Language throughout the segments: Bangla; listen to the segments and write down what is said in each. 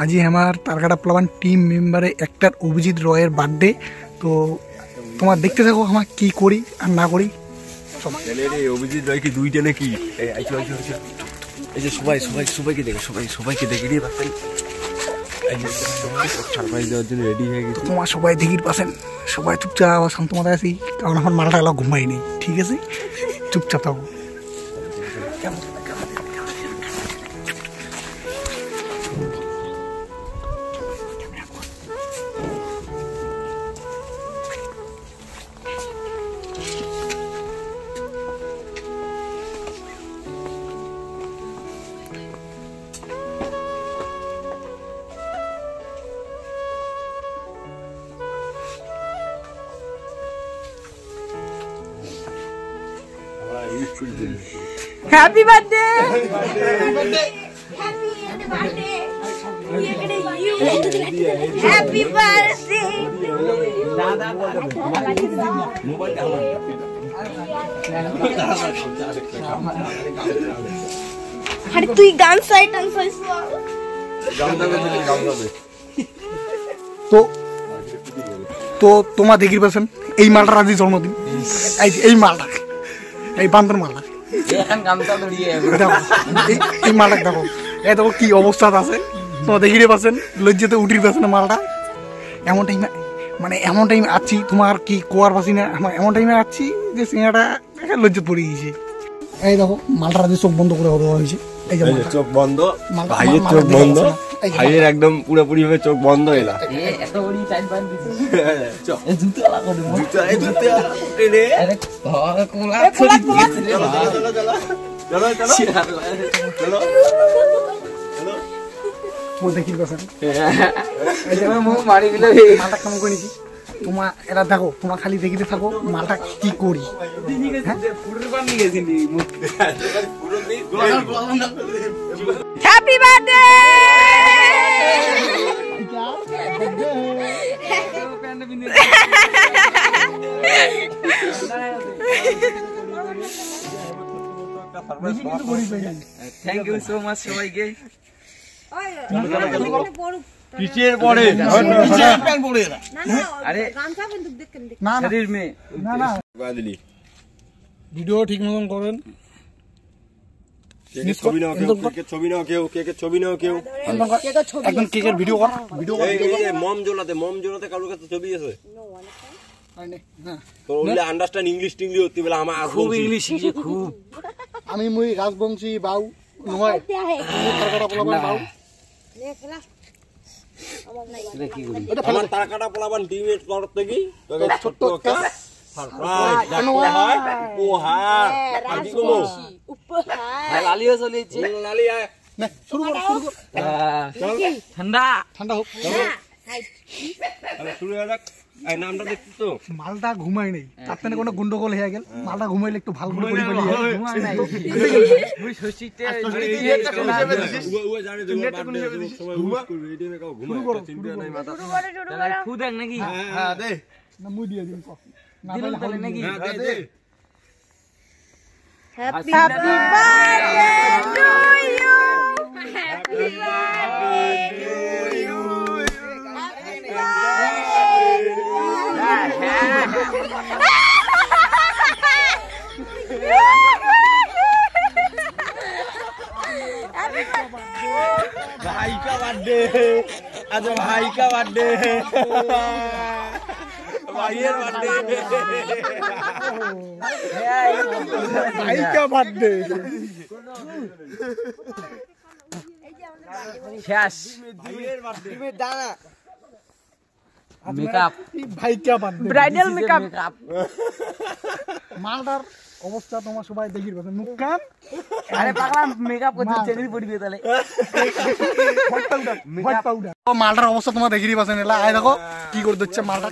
আজি আমার তারকাটা প্লাবান টিম মেম্বারে একটার অভিজিৎ রয়ের বার্থডে। তো তোমার দেখতে থাকো আমার কি করি আর না করি। অভিজিৎ রয় কি দুইটা নাকি? এই যে সবাইকে দেখে সবাইকে দেখে নিয়ে সারপ্রাইজ দেওয়ার জন্য রেডি হয়ে গেছে। তোমার সবাই দেখির পাচ্ছেন, সবাই চুপচাপ শান্ত মাথায় আছি, কারণ এখন মালটা এলাকা ঘুমাই নেই। ঠিক আছে, চুপচাপ থাকো। Happy birthday! Happy birthday! আরে তুই গান সাইটান সাইছ তো তো তোমার দেখির পাচ্ছেন এই মালটার আজই জন্মদিন। এই মালটা, এই বান্দর মালটা, এই মালটা দেখো, এই দেখো কি অবস্থা আছে। তোমার দেখিরে পাচ্ছেন, লজ্জাতে উঠির পাচ্ছেন মালটা। এমন টাইম আছি, তোমার কি কোয়ার পাচ্ছি না, এমন টাইমে আছি যে সিঙ্গাটা লজ্জত পড়ে গিয়েছে। এই দেখো মালটার আজকে চোখ বন্ধ করে দেওয়া হয়েছে। এই যে চোখ বন্ধ, ভাইয়ের চোখ বন্ধ, ভাইয়ের একদম পুরোপুরি ভাবে চোখ বন্ধ এলা। তোমার এরা দেখো, তোমার খালি দেখিতে থাকো মালটা কি করি। Happy birthday! Thank you so much সবাইকে। কিসের পরে আরে না শরীর মে না ভিডিও ঠিক মতন করেন। ছবি নাও কেউ একদম কেকের ভিডিও কর, ভিডিও মম জ্বলাতে কারোর কাছে ছবি আছে তো ওইলে আন্ডারস্ট্যান্ড ইংলিশ টিংলি হতে বলে আমার খুব ইংলিশ শিখে খুব। আমি মুই রাজবংশী বাউ নয় বাউ। আমার টাকাটা পোলাবান টিমের তরফ থেকে ছোট্ট একটা লালিও চলেছে, শুরু কর ঠান্ডা হোক। শুরু হয়ে যাক। নামটা দেখছিস তো? মালটা ঘুমাই নেই, তার থেকে কোনো গন্ডগোল হয়ে গেল। মালটা ঘুমাইলে একটু ভালো করে Happy birthday to you. Happy birthday to you. Happy भाई का बर्थडे, आज भाई का बर्थडे, भाइয়ের बर्थडे, ভাই কা বার্থডে। শেষ ভাইয়ের बर्थडे মেকআপ, ভাই কা বার্থডে, ব্রাইডাল মেকআপ। মালটার অবস্থা তোমার সবাই দেখির পাচ্ছেন, মুখ কান। আরে পাগলা মেকআপ করতে চেনি পড়বে তাহলে। মালটার অবস্থা তোমার দেখিরই পাচ্ছেন। এলা আয় দেখো কি করে দিচ্ছে মালটা।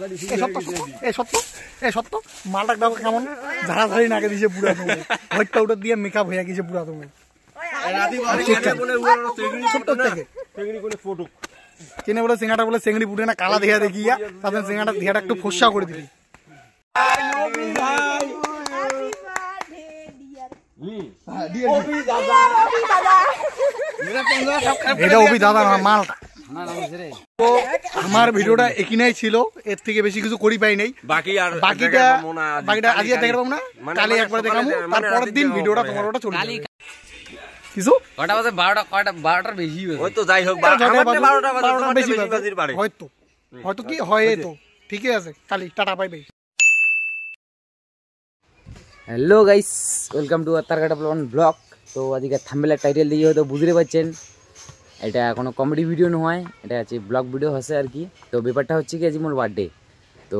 সত্য মালটা দেখো কেমন ঝাড়াঝাড়ি নাকে দিয়েছে পুরা। তোমার হোয়াইট পাউডার দিয়ে মেকআপ হয়ে গেছে পুরা। তোমার চেনে বলে সিঙ্গাটা বলে চেংড়ি পুটে না কালা দেয়া দেখিয়া তাদের সিঙ্গাটা দেহাটা একটু ফসা করে দিবি। এটা অভি দাদা না মালটা তো আমার ভিডিওটা এখানেই ছিল, এর থেকে বেশি কিছু করি পাই নাই। বাকিটা আজকে দেখার পাবো না, কালে একবার দেখাবো, তারপরের দিন ভিডিওটা তোমার ওটা চলে যাবে। কিছু কটা বাজে 12টার বেশি ওই তো যাই হোক 12টা বেশি বাজির বাড়ে হয়তো কি হয় তো ঠিকই আছে। কালি tata bye bye. Hello guys, welcome to আত্মারঘাটা প্লন ব্লগ। তো আজকে থাম্বনেলের টাইটেল দিয়ে হয়তো বুঝতে পারছেন এটা কোনো কমেডি ভিডিও নয়, এটা হচ্ছে ব্লগ ভিডিও হচ্ছে আর কি। তো ব্যাপারটা হচ্ছে কি আজ মোর বার্থডে, তো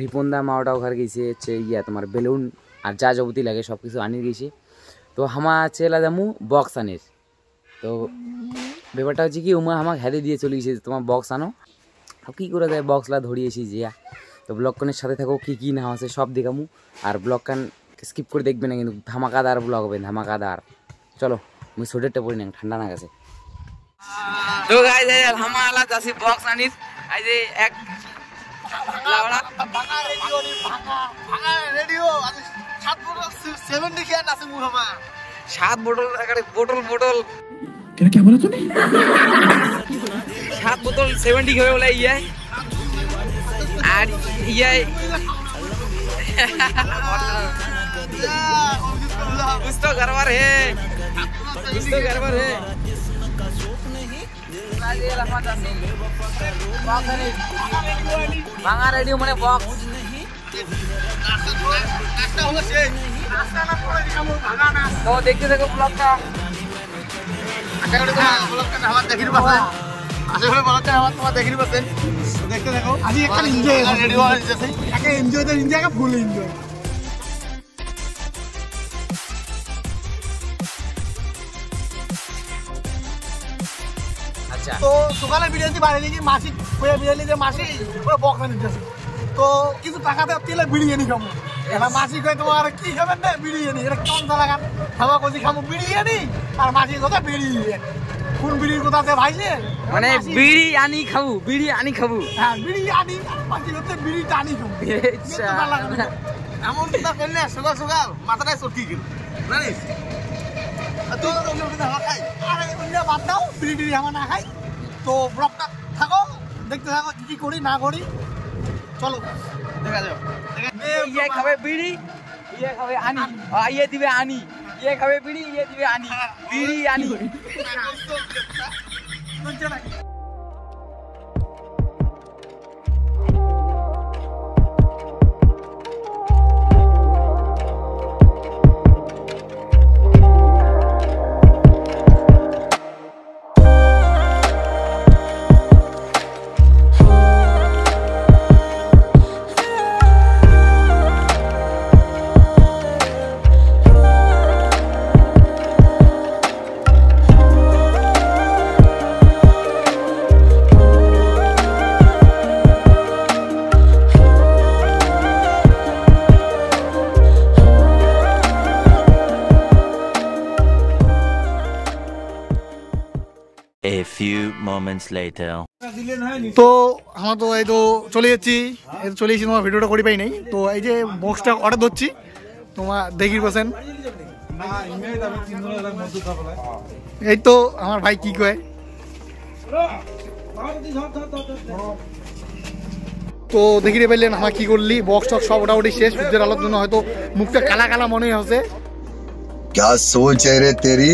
রিপনদা মাওটা ওখানে গেছে হচ্ছে তোমার বেলুন আর যা যাবতীয় লাগে সব কিছু আনিয়ে গেছে। তো হামা চেলা যামু বক্স আনির। তো ব্যাপারটা হচ্ছে কি উমা আমাকে হেরে দিয়ে চলে গেছে তোমার বক্স আনো। কী করে দেয় বক্সলা ধরিয়েছি জিয়া। তো ব্লগকানের সাথে থাকো, কী কী না আছে সব দেখামু। আর ব্লগকান স্কিপ করে দেখবে না কিন্তু, ধামাকাদার ব্লগ হবে, ধামাকাদার। চলো মুই সোয়েটারটা পরি না, ঠান্ডা না গেছে। তো গাইস হামা আলা যাচ্ছি বক্স আনিস। আই যে এক লাউড়া ভাঙা রেডিও আজ 7 বোতল 70 খেয়ে আছে মুহামা 7 বোতল একারে বোতল क्या बोला तूने 7 বোতল 70 খেয়ে বলে ইয়ে আর ইয়ে कुछ तो गड़बड़ है भांगा रेडियो मैंने बॉक्स तो देखते देखो ब्लॉग का দেখতে দেখো আজি একটা এনজয় রেডিও আছে, একা এনজয় তো এনজয় কা ফুল এনজয়। अच्छा তো সকালে বিরিয়ানি বানিয়ে কি মাসি কইয়া বিরিয়ানি যে মাসি ওরা বক্স আনি দিতেছে। তো কিছু টাকা দিয়ে তেলে বিরিয়ানি খাবো। এটা মাসি কই তোমার কি খাবেন না বিরিয়ানি, এটা কোন জায়গা খাওয়া কোজি খাবো বিরিয়ানি, আর মাসি কথা বিরিয়ানি। কোন বিড়ির কথাতে ভাইলে মানে বিরিয়ানি খাবো হ্যাঁ বিরিয়ানি, মাসি হচ্ছে বিড়ি টানি খাবো। এমন কথা করলে সকাল সকাল মাথাটায় চটকি গেল জানিস। তো খাই আর অন্য বাদ দাও, বিড়ি টিড়ি আমার না খাই। তো ব্লগটা থাকো, দেখতে থাকো কি করি না করি, চলো দেখা যাও। ये खावे बीड़ी, ये खावे आनी, ये दिवे आनी, ये खावे बीड़ी, ये दिवे आनी, बीड़ी आनी। A few moments later. তো আমরা তো এই তো চলে যাচ্ছি, তোমার ভিডিওটা করি পাই নাই। তো এই যে বক্সটা অর্ডার ধরছি, তোমার দেখি বসেন। এই তো আমার ভাই কি কয়। তো দেখি রে পাইলেন আমার কি করলি, বক্স টক্স সব ওটাউটি শেষ। সূর্যের আলোর জন্য হয়তো মুখটা কালা কালা মনে হচ্ছে। क्या सोच है रे तेरी,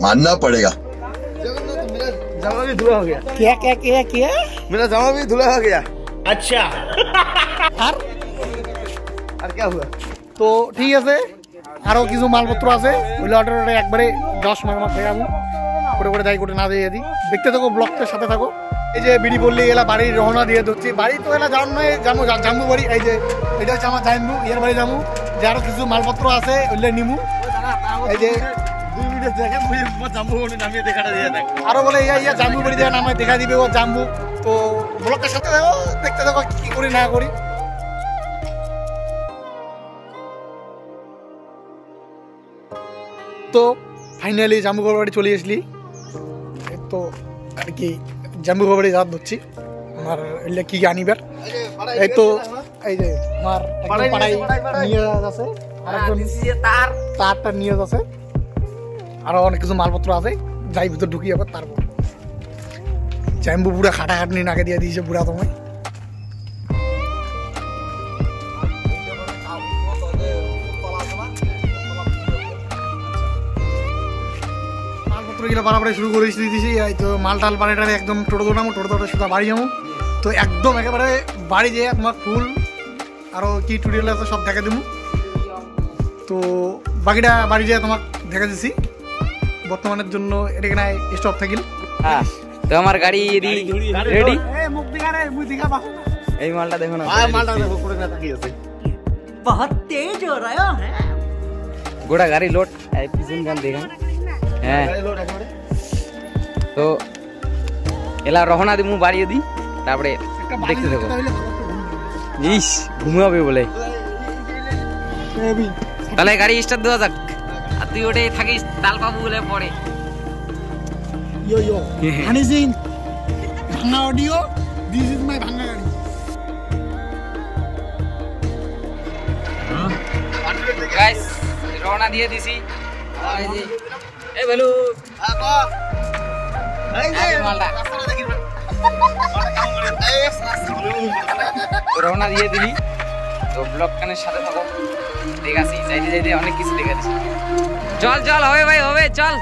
मानना पड़ेगा। जामा भी धुला हो गया। क्या मेरा जामा भी धुला हो गया। अच्छा और क्या हुआ? তো ঠিক আছে, আরো কিছু মালপত্র আছে, ওই অর্ডারটা একবারে 10 মাস দেখাবো করে যাই করে না দিয়ে দিই। দেখতে থাকো, ব্লগটার সাথে থাকো। এই যে বিড়ি বললি এলা বাড়ির রওনা দিয়ে ধরছি। বাড়ি তো এলা যাওয়ার নয়, জামু বাড়ি। এই যে এটা হচ্ছে আমার জামু, এর বাড়ি যাবো। যে আরো কিছু মালপত্র আছে ওইগুলো নিমু। এই যে 2 মিনিট দেখেন জাম্বু নামিয়ে দেখাটা দিয়ে দেখ। আরো বলে ইয়া জামু বাড়ি দিয়ে নামে দেখা দিবে ও জামু। তো ব্লগটার সাথে থাকো, দেখতে থাকো কি করি না করি। তো ফাইনালি জাম্বুঘর বাড়ি চলে আসলি। তো আর কি জাম্বুঘর বাড়ি যাওয়ার ধরছি আমার কি আনিবার। এই তো এই যে আমার পাড়াই নিয়ে আছে, আরেকজন তারটা নিয়ে আছে, আরো অনেক কিছু মালপত্র আছে, যাই ভিতর ঢুকি আবার তারপর। চ্যাম্পু পুরো খাটাখাটনি নাকে দিয়ে দিয়েছে পুরা তোমায়। মালপত্র গিলা বাড়াবাড়ি শুরু করে দিয়েছি। এই তো মাল টাল বাড়িটারে একদম টোটো নামো, টোটো সুদ্ধা বাড়ি যাবো। তো একদম একেবারে বাড়ি যেয়ে তোমার ফুল আরও কি টুরিয়াল আছে সব দেখা দেবো। তো বাকিটা বাড়ি যেয়ে তোমার দেখা দিচ্ছি। বর্তমানের জন্য এটা কিনা স্টপ থাকিল। হ্যাঁ, তো আমার গাড়ি রেডি। এই মালটা দেখো না, গোটা গাড়ি লোড। পিছন গান দেখেন। হ্যাঁ, তো এলা রহনা দিমু বাড়িয়ে দিই, তারপরে দেখতে থাকো। ইস ঘুমাবে বলে, তাহলে গাড়ি স্টার্ট দেওয়া যাক। আর তুই ওটাই থাকিস, তাল পাবো বলে পরে। হানি সিং ভাঙা অডিও, দিস ইজ মাই ভাঙা গাড়ি। গাইস রওনা দিয়ে দিছি। এই বেলু রওনা দিয়ে দিলি। তো ব্লগ কানের সাথে থাকো, দেখাছি যাইতে যাইতে অনেক কিছু দেখাচ্ছি। চল চল, হবে ভাই হবে, চল।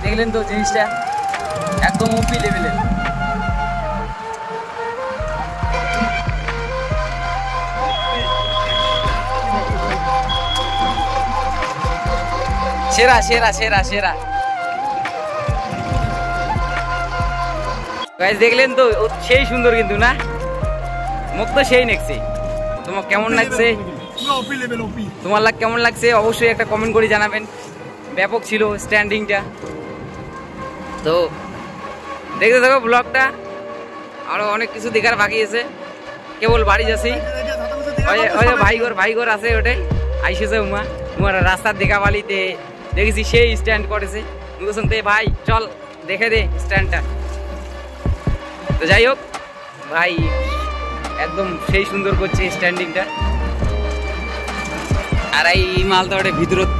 দেখলেন তো জিনিসটা একদম ওপি লেভেলের। সেরা সেরা সেরা সেরা। গাইস দেখলেন তো, সেই সুন্দর কিন্তু না, মুখ তো সেই নেকছে। তোমার কেমন লাগছে, তোমার কেমন লাগছে অবশ্যই একটা কমেন্ট করে জানাবেন। ব্যাপক ছিল স্ট্যান্ডিংটা। তো দেখতে থাকো ব্লগটা, আরো অনেক কিছু দেখার বাকি আছে। কেবল বাড়ি যাচ্ছি, ভাইগর আছে ওটাই আইসেছে। উমার রাস্তার দেখা বালিতে দেখেছি সেই স্ট্যান্ড করেছে। বলছেন তে ভাই চল দেখে দে স্ট্যান্ডটা। তো যাই হোক ভাই, একদম সেই সুন্দর করছে স্ট্যান্ডিংটা। আর এই মাল তো ওটা ভিতরত,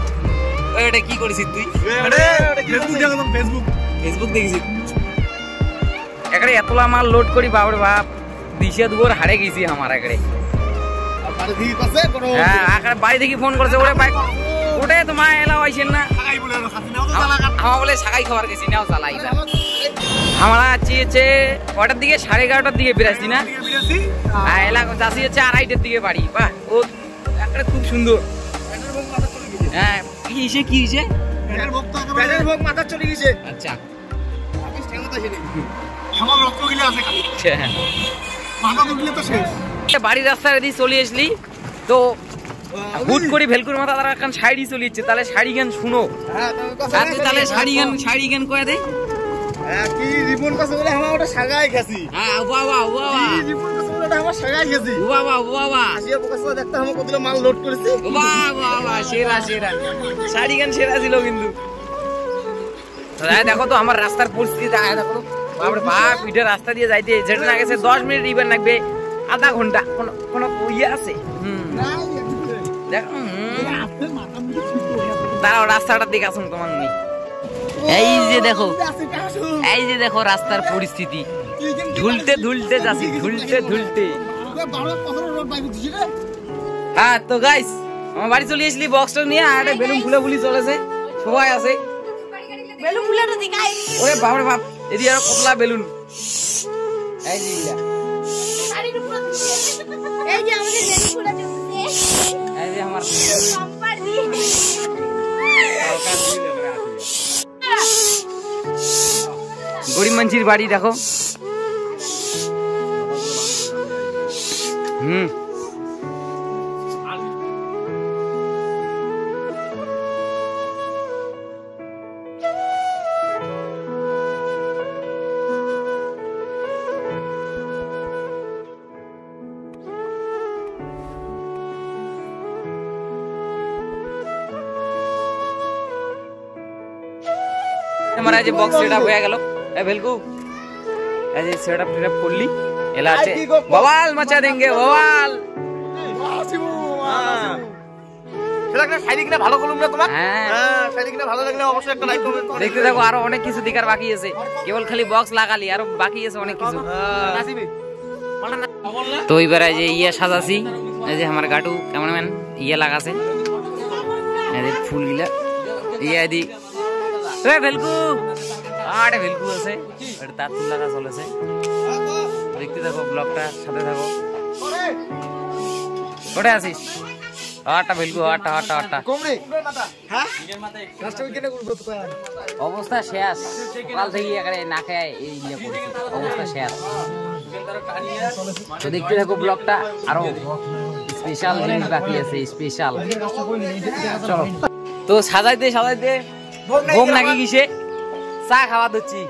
ওটা কি করেছিস তুই? ফেসবুক দেখেছি একারে এতলা মাল লোড করি, বাপরে বাপ, দিশা দুপুর হারে গেছি আমার একারে। হ্যাঁ, বাড়ি থেকে ফোন করছে, ওরে বাইক ওটাই তোমার এলাও আইসেন না, আমার বলে সাকাই খাবার গেছি নাও চালাই। আমরা চেয়েছে কটার দিকে, 11:30টার দিকে বেরাচ্ছি না, এলাকা চাষি হচ্ছে 2:30টার দিকে বাড়ি। বাহ, ও একটা খুব সুন্দর। হ্যাঁ, কি হিসে কি হিসে মাথা চলে গেছে। আচ্ছা, বাড়ির রাস্তায় যদি চলে আসলি তো হুট করে ভেলকুর মাথা তারা এখন শাড়ি চলে যাচ্ছে। তাহলে শাড়ি গান শুনো, তাহলে শাড়ি গান করে দে। কি জীবন কাছে বলে আমার ওটা সাগাই গেছি। হ্যাঁ, বাবা বাবা কি জীবন কাছে বলে ওটা আমার সাগাই গেছি। বাবা বাবা আসিয়া কাছে দেখতে আমার কতগুলো মাল লোড করেছি। বাবা বাবা সেরা সেরা শাড়ি গান সেরা ছিল কিন্তু। দেখো তো আমার রাস্তার পরিস্থিতি, দেখো বাপরে বাপ, এটা রাস্তা দিয়ে যাইতে যেটা না গেছে 10 মিনিট ইভেন লাগবে আধা ঘন্টা। কোনো ইয়ে আছে? দেখো তারাও রাস্তাটার দিকে আসুন তোমার নেই। এই যে দেখো, এই যে দেখো রাস্তার পরিস্থিতি, ধুলতে ধুলতে যাচ্ছি, ধুলতে ধুলতে। হ্যাঁ তো গাইস, আমার বাড়ি চলে আসলি বক্সটা নিয়ে, আর একটা বেলুন ফুলে ফুলি চলেছে, সবাই আছে। ওরে বাপরে বাপ, এদিকে আরো কতলা বেলুন। এই যে মানসির বাড়ি দেখো। हमारा जो बॉक्स सेटअप हो गया ए भेलकू ऐसे सेटअप कर ली एला আছে बवाल मचा देंगे बवाल সেটা সাইড কিনা ভালো করলাম না তোমার হ্যাঁ সাইড কিনা ভালো লাগলে অবশ্যই একটা লাইক করবে দেখতে দেখো আরো অনেক কিছু দেখার বাকি আছে কেবল খালি বক্স লাগালি আরো বাকি আছে অনেক কিছু আসিবি তো এবারে যে ইয়া সাজাছি এই যে আমার গাটু ক্যামেরাম্যান ইয়া লাগাছে এই যে ফুলগুলা ইয়া দি এ ভেলকু আরে ভেলকু আছে এটা তার ফুল লাগা চলেছে দেখতে থাকো ব্লগটা সাথে থাকো কোথায় আছিস আটা ভেলকু আটা আটা আটা কোমরে হ্যাঁ লাস্ট উইকেটে গুল করতে পারে অবস্থা শেষ কাল থেকে এখানে না খায় এই ইয়া করছে অবস্থা শেষ তো দেখতে থাকো ব্লগটা আরো স্পেশাল জিনিস বাকি আছে স্পেশাল চলো তো সাজাইতে ভোগ নাকি কিসে চা খাওয়া দিচ্ছি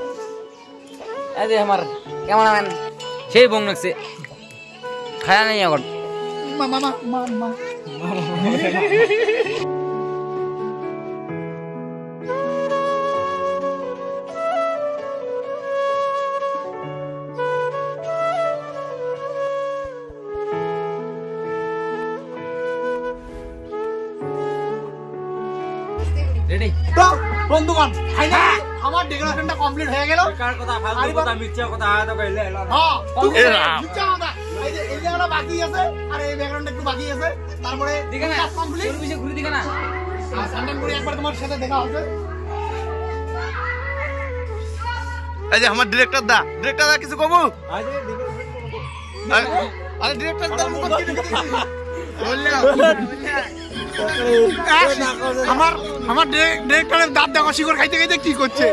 এই যে আমার ক্যামেরাম্যান সেই ভোগ নাকছে খায়া নেই এখন মামা রেডি তো বন্ধুগণ ফাইনালি আমার ডেকোরেশনটা কমপ্লিট হয়ে গেল কার কথা ফালতু কথা মিথ্যা কথা আয়া তো কইলে হ্যাঁ মিথ্যা কথা এই যে এই জায়গাটা বাকি আছে আর এই ব্যাকগ্রাউন্ডটা একটু বাকি আছে তারপরে দিকে না কমপ্লিট তোর পিছে ঘুরে দিকে না আর সান্ডান করে একবার তোমার সাথে দেখা হবে এই যে আমার ডিরেক্টর দা কিছু কমু আরে ডিরেক্টর দা মুখ কি দেখি আমার ডিরেক্টরের দাঁত দেখো শিকড় খাইতে খাইতে কি করছে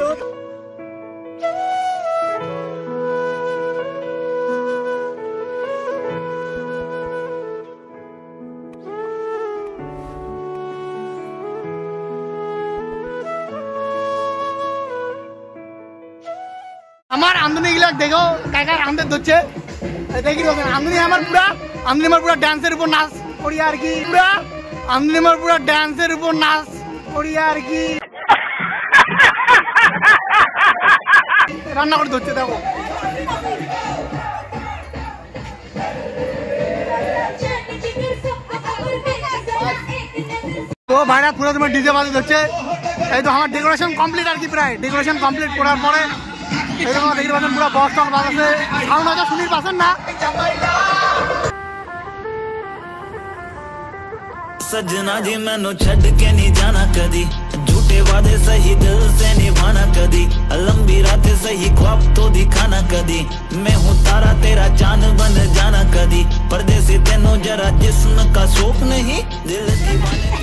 আমার আন্দনি গুলা দেখো কাকার আন্দে ধরছে দেখি আন্দনি আমার পুরা ডান্সের উপর নাচ করি আর কি পুরা আন্দনি আমার পুরা ডান্সের উপর নাচ করি আর কি রান্না করে ধরছে দেখো তো ভাইরা পুরো তোমার ডিজে বাজি ধরছে এই তো আমার ডেকোরেশন কমপ্লিট আর কি প্রায় ডেকোরেশন কমপ্লিট করার পরে এই তোমার দেখতে পাচ্ছেন পুরো বক্স টক বাজাচ্ছে সাউন্ড হয়তো শুনির পাচ্ছেন না सजना जी मैनू छड़ के नहीं जाना कदी झूठे वादे सही दिल से निभाना कदी लंबी रातें सही ख्वाब तो दिखाना कदी मैं हूँ तारा तेरा चांद बन जाना कदी परदेसी तेनों जरा जिस्म का शौक नहीं दिल दीवाने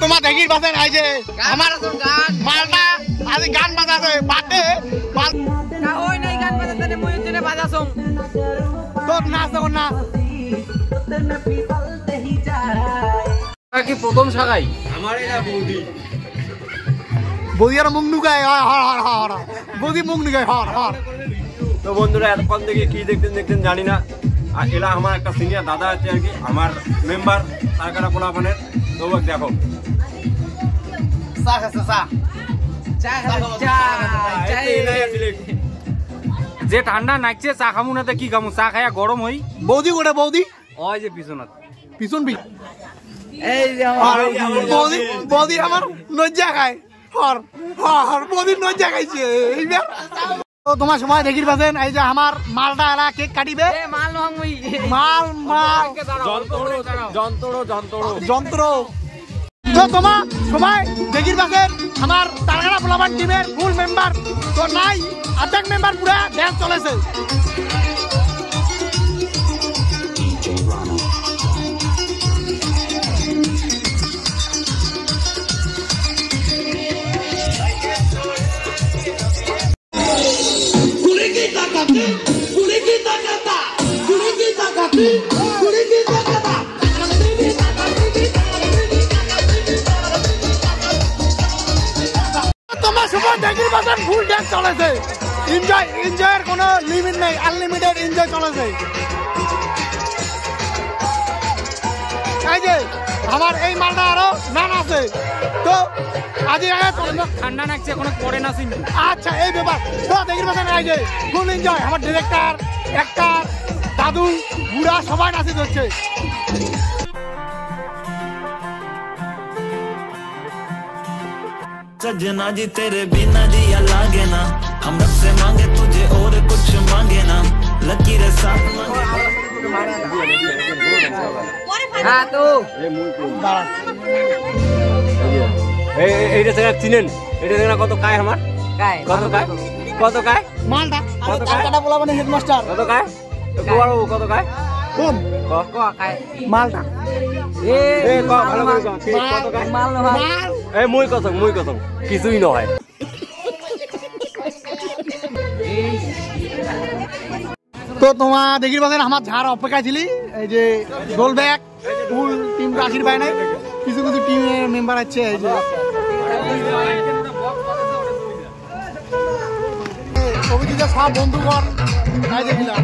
তোমার দেখির বাসেন এই যে আমার মালটা আজ গান বাজাছে বাদে না ওই নাই গান বাজাতে মই জন্য বাজাছম তো নাচ দেখো না কি প্রথম সাগাই আমার এটা বৌদি আর মুখ নুকায় হর বৌদি মুখ নুকায় হর তো বন্ধুরা এতক্ষণ থেকে কি দেখতেন জানি না আর এলা আমার একটা সিনিয়র দাদা আছে আর কি আমার মেম্বার তারকারা কোলাপানের তো দেখো যে ঠান্ডা নাকছে চা খামু না কি খামু চা খায়া গরম হই বৌদি কোটা বৌদি ওই যে পিছনত পিছন এই যে বৌদি আমার লজ্জা খায় হর বৌদি লজ্জা খাইছে এইবার তো তোমার সময় দেখির পাচ্ছেন এই যে আমার মালটা এলা কেক কাটিবে মাল নহই মাল যন্ত্র যন্ত্র তো তোমার সবাই দেখির পাশে আমার তারকাটা পোলাপান টিমের ফুল মেম্বার তো নাই আর্ধেক মেম্বার পুরা ড্যান্স চলেছে। তোমার সবাই দেখির পাশে ফুল ড্যান্স চলেছে। এনজয়ের কোনো লিমিট নেই, আনলিমিটেড এনজয় চলেছে। এই যে আমার এই মালটা আরো নান আছে তো আজ ঠান্ডা লাগছে কোনো পরে না সিন। আচ্ছা এই ব্যাপার তো দেখির পাশে এই যে ফুল এনজয়। আমার ডিরেক্টর অ্যাক্টর দাদু বুড়া সবাই নাচি ধরছে। सजना जी तेरे बिना जिया लागे ना, हम रब से मांगे तुझे और कुछ मांगे ना, लकीर साथ मांगे। হ্যাঁ তো এইটা থেকে চিনেন, এটা থেকে কত কায় আমার কায় কত কায় কত কায় মালটা কত টাকাটা বলা মানে হেডমাস্টার কত কায় কত কায় কোন ক কায় মালটা এ এ ভালো করে কত কায় মাল না ভাই এই মুই কত কিছুই নয়। তো তোমার দেখির পাশে আমার ঝাড় অপেক্ষায় ছিলি এই যে গোল ব্যাগ ফুল টিম আসির বাইরে কিছু কিছু টিমের মেম্বার আছে এই যে অভিজিতের সব বন্ধুগণ তাই দেখিলাম।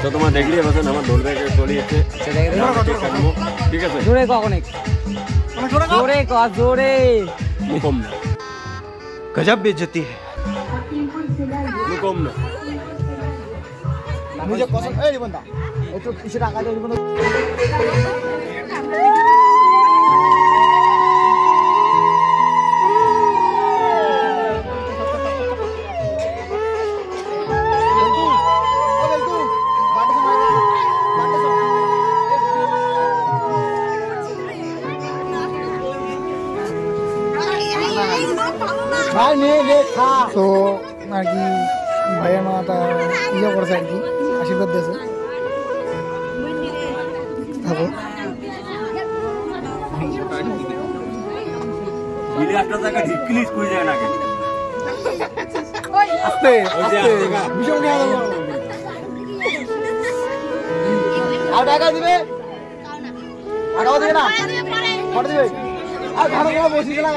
তো তোমার দেখলি বসেন আমার দোল ব্যাগে চলে যাচ্ছে ঠিক আছে জোরে ক অনেক জোরে ক জোরে কম না गजब बेइज्जती है। কম না নিজে পছন্দ এই বন্ধা একটু কিছু টাকা দিয়ে দিব। তো আর কি ভাইয়া মাতা ইয়ে করছে আর কি আশীর্বাদ দিয়েছে থাকো একটা জায়গা ঢিকলিস কই যায় না আস্তে আস্তে ভীষণ খেয়া দেবো আর টাকা দিবে টাকাও দিবে না ফটো দিবে আর ভালো করে বসে গেলাম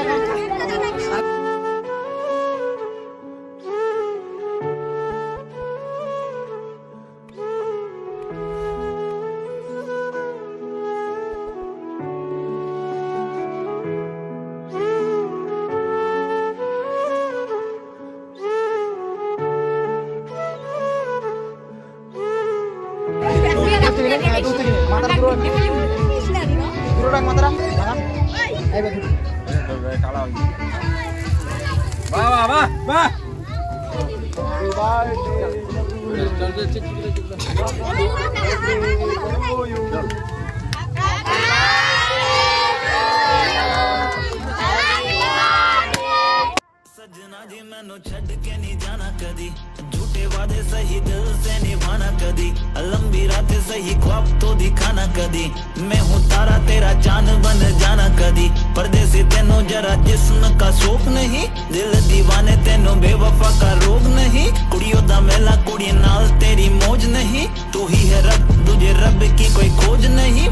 सजना जी मैनू छड़ के नहीं जाना कदी, झूठे वादे सही दिल से निभाना कदी, लंबी रातें सही ख्वाब तो दिखाना कदी, मैं हूँ तारा तेरा चांद बन जाना कदी, परदेसी तेनों जरा जिस्म का शौक नहीं, दिल दीवाने तेनों बेवफा का रोग नहीं, कुड़ियों दा मेला कुड़ी नाल तेरी मौज नहीं, तू ही है रब तुझे रब की कोई खोज नहीं,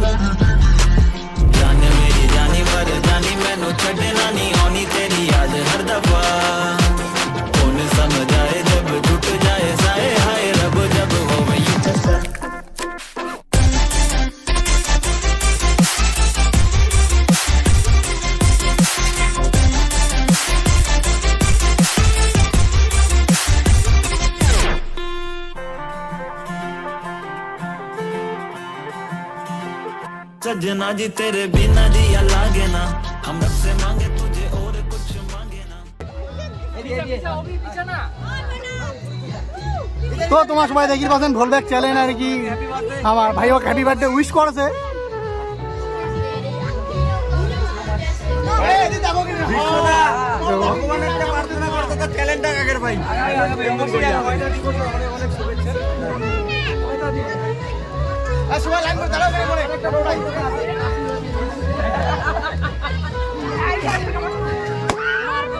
जाने मेरी जानी पर जानी मैनू छड़ना नहीं आनी तेरी याद हर दफा, कौन समझ आए जब टूट जाए साए हाय रब जब हो सजना जी तेरे बिना जिया लागे ना हम रब से मांगे तुझे और कुछ मांगे ना। তো তোমার সবাই দেখি পাচ্ছেন ভোলব্যাক চ্যালেঞ্জ আর কি আমার ভাই ওকে হ্যাপি বার্থডে উইশ করেছে।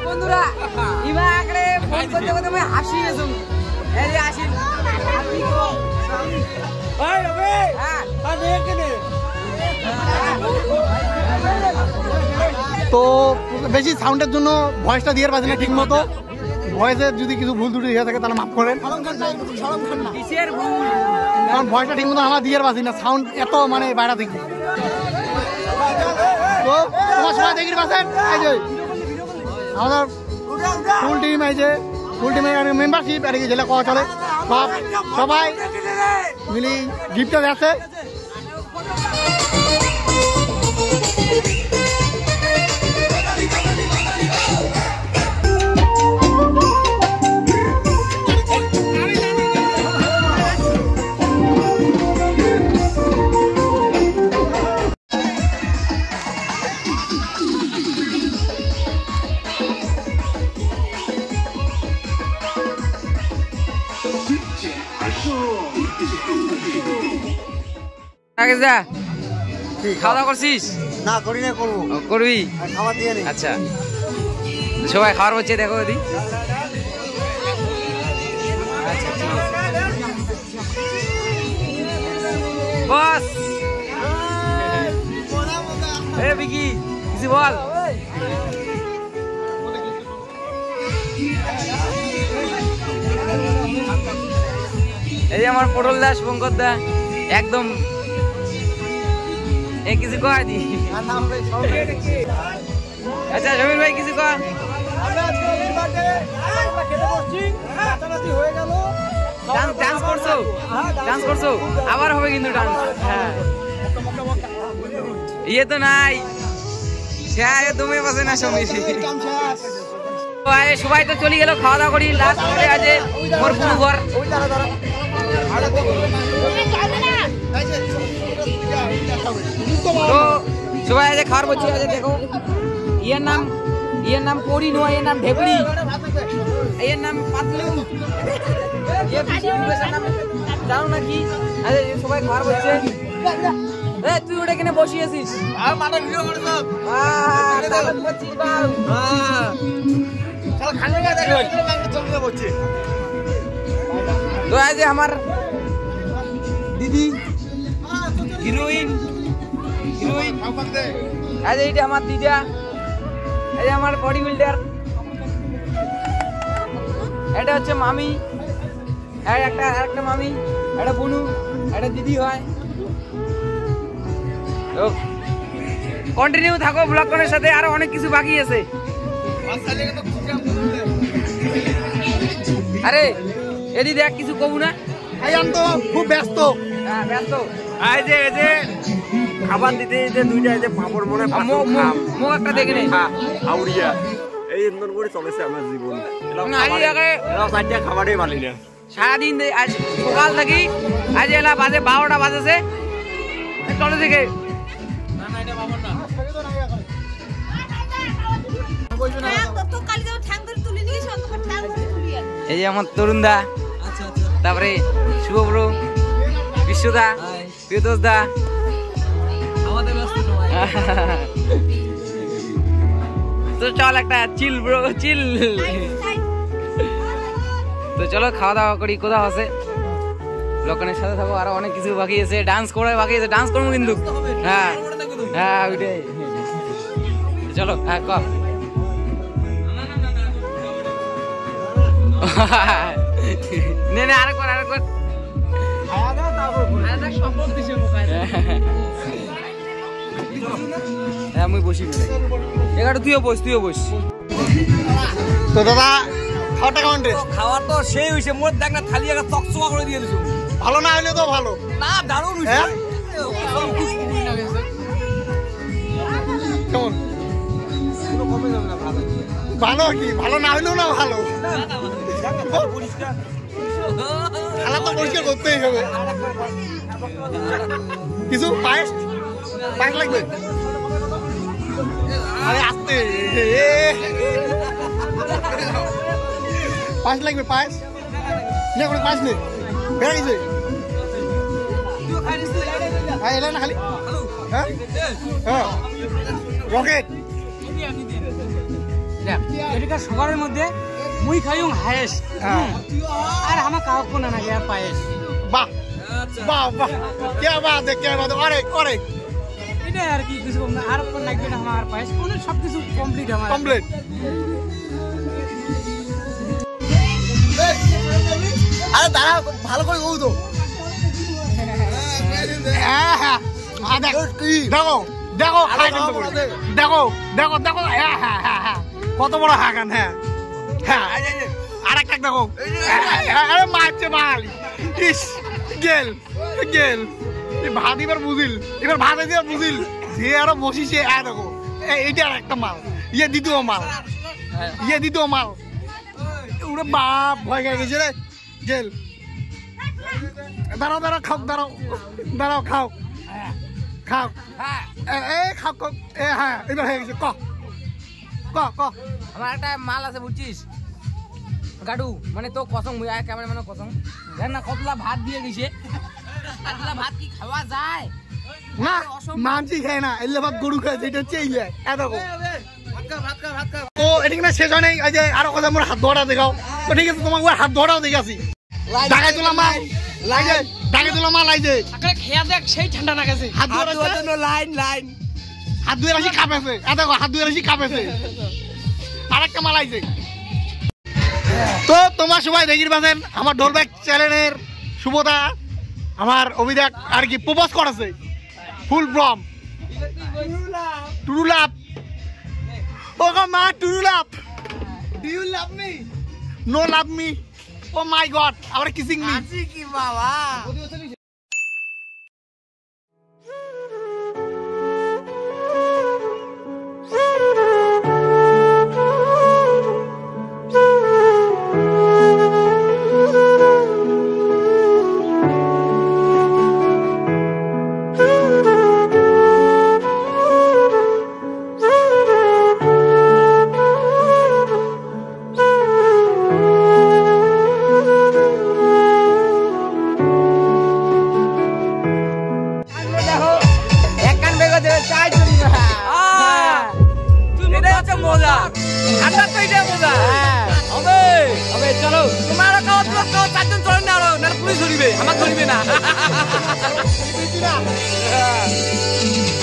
বন্ধুরা ইবা আগে ফোন করতে করতে আমি হাসি গেছি। এই যে আসি ওই ওবে হ্যাঁ আরে কেনে তো বেশি সাউন্ডের জন্য ভয়েসটা দিয়ে পাচ্ছি না ঠিক মতো। ভয়েসে যদি কিছু ভুল ত্রুটি হয়ে থাকে তাহলে মাফ করেন, কারণ ভয়েসটা ঠিক মতো আমার দিয়ে পাচ্ছি না, সাউন্ড এত মানে বাইরে থেকে। তো তোমার সবাই দেখি পাচ্ছেন এই যে আমাদের ফুল টিম, এই যে ফুল টিমের মেম্বারশিপ আর কি যেটা কওয়া চলে সবাই মিলি গিফটটা যাচ্ছে। খাওয়া দাওয়া করছিস? না করি না, করবো। করবি? খাবার দিয়ে নেই। আচ্ছা সবাই খাবার হচ্ছে দেখো দিদি। বস এ বিকি কিছু বল। এই আমার পটল দাস পঙ্কজ দা একদম কিছু কয় দি। আচ্ছা সমীর ভাই কিছু কয়। ডান্স করছো আবার হবে কিন্তু ডান্স। হ্যাঁ ইয়ে তো নাই তুমি বসে না সমীর। সবাই তো চলে গেল খাওয়া দাওয়া করি। লাস্ট করে আছে মোর বুড়ু ঘর। তো সবাই আজ খাওয়ার বলছি। আজ দেখো ইয়ের নাম করি নয়, এর নাম ঢেবড়ি, এর নাম পাতলু, জানো নাকি? আরে সবাই খাওয়ার বলছে। তুই ওটা কেন বসিয়েছিস? তো আজ আমার দিদি হিরোইন আজ এইটা আমার দিদা, এই আমার বডি বিল্ডার, এটা হচ্ছে মামি, একটা মামি, একটা বুনু, একটা দিদি হয়। তো কন্টিনিউ থাকো ব্লগ করার সাথে, আরো অনেক কিছু বাকি আছে। আরে এদি দেখ কিছু কবু না, খুব ব্যস্ত। হ্যাঁ ব্যস্ত। এই যে খাবার দিতে দিতে দুইটা এই যে পাপড় মনে মুখ একটা দেখে নেই আউরিয়া এই এমন করে চলেছে আমার জীবন। খাবারই পালি না সারাদিন। আজ সকাল থাকি আজ এলা বাজে 12টা বাজেছে চলে থেকে। এই যে আমার তরুণ দা, তারপরে শুভব্রো, বিশ্বদা, প্রিয়তোষ দা, তো চল একটা চিল ব্রো চিল। তো চলো খাওয়া দাওয়া করি। কোথাও আছে লোকনের সাথে থাকো, আরো অনেক কিছু বাকি আছে। ডান্স করে বাকি আছে, ডান্স করবো কিন্তু। হ্যাঁ হ্যাঁ ওইটাই। চলো হ্যাঁ কর। নে আরেকবার হ্যাঁ মুই বসি এগারো, তুইও বস। তো দাদা খাওয়াটা কেমন রে? খাওয়া তো সেই হয়েছে, মোট দেখ না থালি একটা চকচকা করে দিয়ে দিছো। ভালো না হলে তো ভালো না, দারুণ হয়েছে। কেমন? ভালো কি? ভালো না হইলেও না ভালো, খেলা তো পরিষ্কার করতেই হবে। কিছু পায়েস পায়েস লাগবে? আরে আসতে পায়েস লাগবে, পায়েস নে করে পায়েস নে। বেড়ে গেছে এলে না খালি। হ্যাঁ হ্যাঁ রকেট এটা সকালের মধ্যে মুই খাইও হায়েস আর আমার কাউকে না লাগে আর পায়েস। বাহ বাহ বাহ, কে বাদ কে বাদ, অনেক অনেক। এটা আর কি কিছু আর লাগবে না আমার, আর পায়েস কোনো সব কিছু কমপ্লিট আমার কমপ্লিট। আরে দাঁড়া, ভালো করে বউ তো। হ্যাঁ হ্যাঁ দেখো দেখো দেখো দেখো দেখো, হ্যাঁ হ্যাঁ হ্যাঁ হ্যাঁ, কত বড় হাগান। হ্যাঁ হ্যাঁ আর একটা দেখো, আরে মারছে মাল। ইস গেল গেল, ভাত এবার বুঝিল, এবার ভাত এবার বুঝিল যে আরো বসিছে। দেখো এইটা আর একটা মাল, ইয়ে দ্বিতীয় মাল, ইয়ে দ্বিতীয় মাল। ওরে বাপ, ভয় খেয়ে গেছে রে। গেল দাঁড়াও দাঁড়াও, খাও দাঁড়াও দাঁড়াও, খাও খাও এ খাও খাও। হ্যাঁ এবার হয়ে গেছে। ক ক ক আমার একটা মাল আছে বুঝছিস গাডু, মানে তো কসম মুই আয় ক্যামেরা মানে কসম জান না, কতলা ভাত দিয়ে গেছে। কতলা ভাত কি খাওয়া যায় না? মানছি খায় না, এলে ভাত গরু খায়, যেটা হচ্ছে এই যায়। দেখো ও এটা কিনা শেষ হয় নাই। এই যে আরো কথা, মোর হাত ধোয়াটা দেখাও তো। ঠিক আছে, তোমাকে হাত ধোয়াটাও দেখাছি। ঢাকায় তোলা মাল লাগে, ঢাকায় তোলা মাল আইছে। খেয়া দেখ সেই ঠান্ডা না গেছে। হাত ধোয়ার জন্য লাইন লাইন, হাত ধুয়ে আসি কাঁপেছে। দেখো হাত ধুয়ে আসি কাঁপেছে। আরেকটা মাল আইছে। তো তোমার সবাই দেখির পাচ্ছেন আমার ঢোলব্যাগ চ্যানেলের শুভদা আমার অভিদেখ আর কি প্রপোজ করেছে ফুল ফ্রম টুরু লাভ। ও মা true love, do you love me? No love me. Oh my god, আবার কিসিং মি। কি বাবা,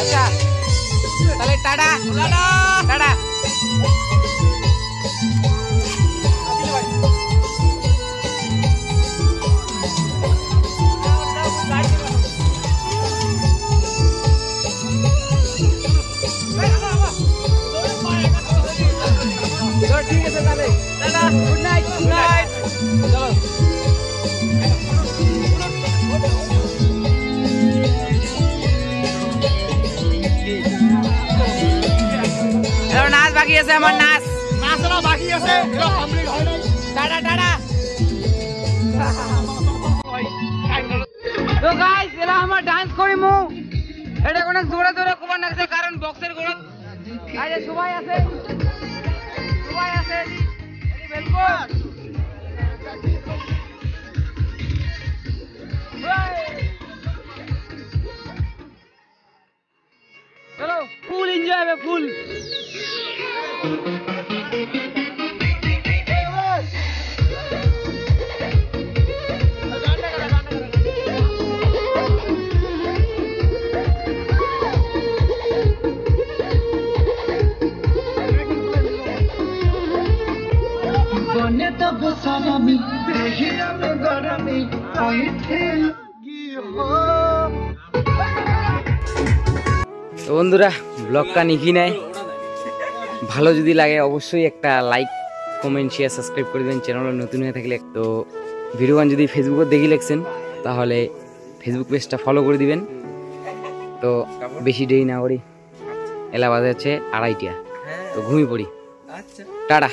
আচ্ছা তাহলে টাটা টাটা। ঠিক আছে তাহলে tata, good night good night. চলো নাচ বাকি আছে, আমার নাচ বাকি আছে। Tata tata. তো গাইস এলা আমার ডান্স করিমু, এটা কোন জোরে জোরে কোবান লাগছে কারণ বক্সের গোড় আরে সবাই আছে, সবাই আছে বিলকুল। চলো ফুল এনজয় হবে ফুল। তো বন্ধুরা ব্লগটা নিকি নেয়, ভালো যদি লাগে অবশ্যই একটা লাইক কমেন্ট শেয়ার সাবস্ক্রাইব করে দেবেন চ্যানেলে নতুন হয়ে থাকলে। তো ভিডিওগান যদি ফেসবুকে দেখি লেখছেন তাহলে ফেসবুক পেজটা ফলো করে দিবেন। তো বেশি দেরি না করি এলা বাজে হচ্ছে 2:30টা। তো ঘুমিয়ে পড়ি। টাটা।